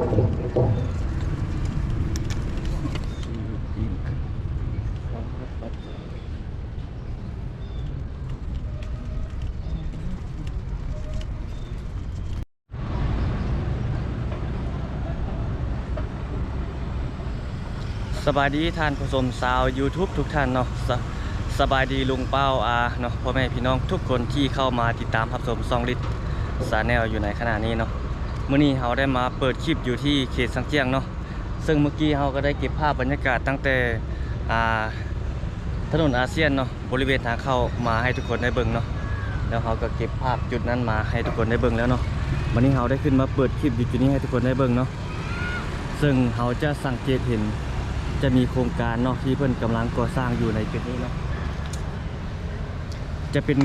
สบายดีท่านผู้ชมชาว YouTube ทุกท่านเนาะสบายดีลุงเป้าเนาะพ่อแม่พี่น้องทุกคนที่เข้ามาติดตามรับชมซองลิตชาแนลอยู่ในขณะนี้เนาะมื้อนี้เราได้มาเปิดคลิปอยู่ที่เขตสังเจียงเนาะซึ่งเมื่อกี้เราก็ได้เก็บภาพบรรยากาศตั้งแต่ถนนอาเซียนเนาะบริเวณทางเข้ามาให้ทุกคนได้เบิ่งเนาะแล้วเราก็เก็บภาพจุดนั้นมาให้ทุกคนได้เบิ่งแล้วเนาะวันนี้เราได้ขึ้นมาเปิดคลิปอยู่จุดนี้ให้ทุกคนได้เบิ่งเนาะซึ่งเราจะสังเกตเห็นจะมีโครงการเนาะที่เพิ่นกำลังก่อสร้างอยู่ในจุดนี้เนาะจะเป็น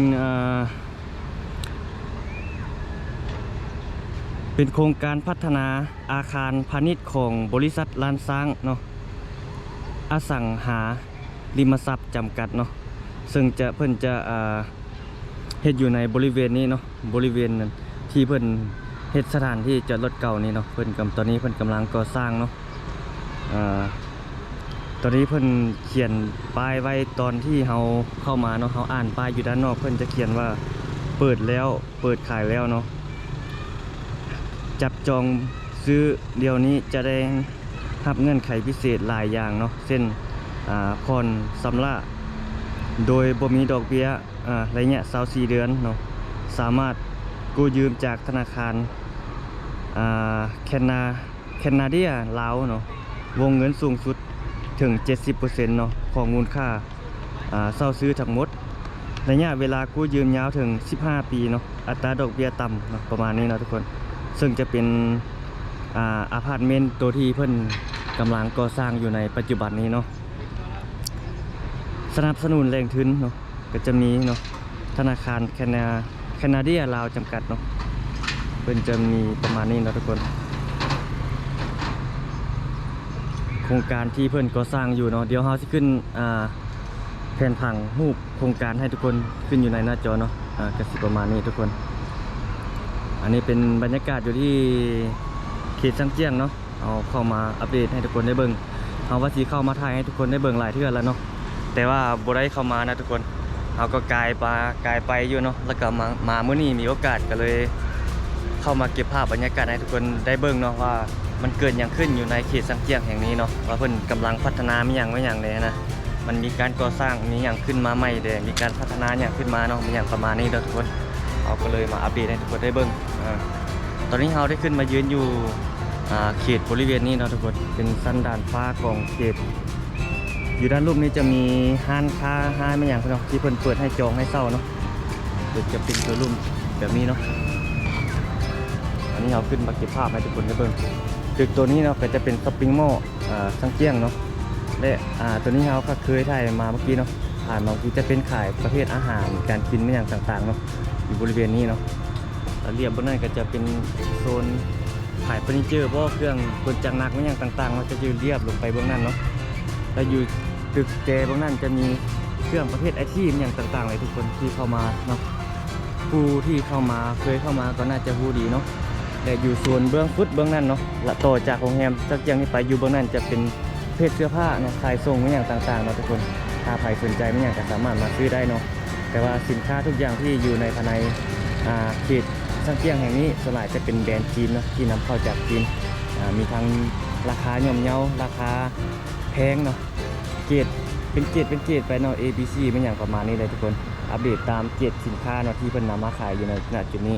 โครงการพัฒนาอาคารพาณิชย์ของบริษัทลานช้างเนาะอสังหาริมทรัพย์จำกัดเนาะซึ่งเพิ่นจะเฮ็ดอยู่ในบริเวณนี้เนาะบริเวณนั้นที่เพิ่นเฮ็ดสถานที่จอดรถเก่านี่เนาะตอนนี้เพิ่นกำลังก่อสร้างเนาะตอนนี้เพิ่นเขียนป้ายไว้ตอนที่เราเข้ามาเนาะเราอ่านป้ายอยู่ด้านนอกเพิ่นจะเขียนว่าเปิดแล้วเปิดขายแล้วเนาะจับจองซื้อเดี๋ยวนี้จะได้รับเงื่อนไขพิเศษหลายอย่างเนาะเช่นผ่อนชำระโดยบ่มีดอกเบี้ยระยะ24 เดือนเนาะสามารถกู้ยืมจากธนาคารแคนาเดียลาวเนาะวงเงินสูงสุดถึง 70% เนาะของมูลค่าเช่าซื้อทั้งหมดระยะเวลากู้ยืมยาวถึง15 ปีเนาะอัตราดอกเบี้ยต่ำเนาะประมาณนี้เนาะทุกคนซึ่งจะเป็นอพาร์ตเมนต์ตัวที่เพิ่นกำลังก่อสร้างอยู่ในปัจจุบันนี้เนาะสนับสนุนแรงทุนเนาะก็จะมีเนาะธนาคารแคนาเดียลาวจำกัดเนาะเพิ่นจะมีประมาณนี้เนาะทุกคนโครงการที่เพิ่นก่อสร้างอยู่เนาะเดี๋ยวเราสิขึ้นแผนผังรูปโครงการให้ทุกคนขึ้นอยู่ในหน้าจอเนาะก็สิประมาณนี้ทุกคนอันนี้เป็นบรรยากาศอยู่ที่เขตสังเจียงเนาะเอาเข้ามาอัปเดตให้ทุกคนได้เบิ่งเอาว่าสิเข้ามาถ่ายให้ทุกคนได้เบิ่งหลายเทื่อแล้วเนาะแต่ว่าบ่ได้เข้ามานะทุกคนเอาก็กายไปอยู่เนาะแล้วก็มามื้อนี้มีโอกาสก็เลยเข้ามาเก็บภาพบรรยากาศให้ทุกคนได้เบิ่งเนาะว่ามันเกิดอย่างขึ้นอยู่ในเขตสังเจียงแห่งนี้เนาะว่าเพิ่นกำลังพัฒนามีอย่างเลยนะมันมีการก่อสร้างมีอย่างขึ้นมาใหม่เด้มีการพัฒนาอย่างขึ้นมาเนาะมีอย่างประมาณนี้เด้อทุกคนเอาก็เลยมาอัปเดตให้ทุกคนได้เบิ่งตอนนี้เราได้ขึ้นมายืนอยู่เขตบริเวณนี้เนาะทุกคนเป็นสันดานฟ้าของเขตอยู่ด้านรูปนี้จะมีห้านค้าห้านไม่อย่างเนาะที่เพิ่นเปิดให้จองให้เช่าเนาะจะเป็นตัวรุ่มแบบนี้เนาะอันนี้เราขึ้นมาเก็บภาพให้ทุกคนได้เบิ่งตึกตัวนี้เนาะก็จะเป็นช้อปปิ้งมอลล์สังเจียงเนาะและตัวนี้เราก็เคยถ่ายมาเมื่อกี้เนาะผ่านมาที่จะเป็นขายประเภทอาหารการกินไม่อย่างต่างๆเนาะอยู่บริเวณนี้เนาะเรียบบนนั้นก็จะเป็นโซนขายเฟอร์นิเจอร์เพราะเครื่องกลจักรหนักไม่อย่างต่างๆมันจะยืนเรียบลงไปเบื้องนั้นเนาะแล้วอยู่ตึกแกเบื้องนั้นจะมีเครื่องประเภทไอทีอย่างต่างๆเลยทุกคนที่เข้ามาเนาะผู้ที่เข้ามาเคยเข้ามาก็น่าจะรู้ดีเนาะแต่อยู่ส่วนเบื้องฟุตเบื้องนั้นเนาะและต่อจากโรงแรมสักอย่างนี้ไปอยู่เบื้องนั้นจะเป็นเพศเสื้อผ้าเนาะขายส่งไม่อย่างต่างๆเนาะทุกคนถ้าใครสนใจไม่อย่างก็สามารถมาซื้อได้เนาะแต่ว่าสินค้าทุกอย่างที่อยู่ในภายในเขตสังเจียงแห่งนี้ส่วนใหญ่จะเป็นแบรนด์จีนเนาะที่นำเข้าจากจีนมีทั้งราคาย่อมเยาราคาแพงเนาะเป็นเกรดไปเนาะ ABC ไม่อย่างประมาณนี้เลยทุกคนอัปเดตตามเกรดสินค้าเนาะที่เพิ่นนำมาขายอยู่ในขณะจุดนี้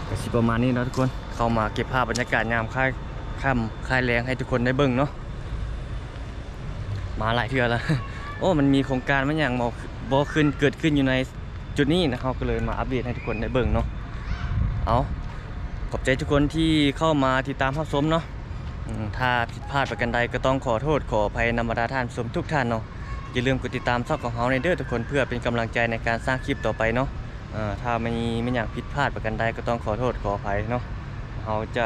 ก็สิประมาณนี้เนาะทุกคนเข้ามาเก็บภาพบรรยากาศยามค่ายแรงให้ทุกคนได้เบิ่งเนาะมาหลายเทื่อแล้ว โอ้มันมีโครงการมันอย่างบ่เกิดขึ้นอยู่ในจุดนี้นะครับก็เลยมาอัปเดตให้ทุกคนได้เบิ่งเนาะขอบใจทุกคนที่เข้ามาติดตามรับชมเนาะถ้าผิดพลาดประการใดก็ต้องขอโทษขออภัยนำบรรดาท่านชมทุกท่านเนาะอย่าลืมกดติดตามช่องของเราในเด้อทุกคนเพื่อเป็นกำลังใจในการสร้างคลิปต่อไปเนาะถ้าไม่อย่างผิดพลาดประการใดก็ต้องขอโทษขออภัยเนาะเราจะ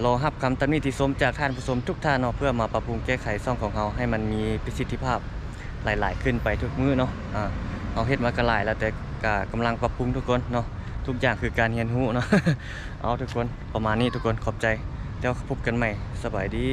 รอรับคำตำหนิติชมจากท่านผู้ชมทุกท่านเนาะเพื่อมาปรับปรุงแก้ไขช่องของเราให้มันมีประสิทธิภาพหลายๆขึ้นไปทุกมื้อเนาะเอาเฮ็ดมาก็หลายแล้วแต่กำลังปรับปรุงทุกคนเนาะ ทุกอย่างคือการเรียนรู้เนาะ เอาทุกคนประมาณนี้ทุกคนขอบใจแล้วพบกันใหม่สบายดี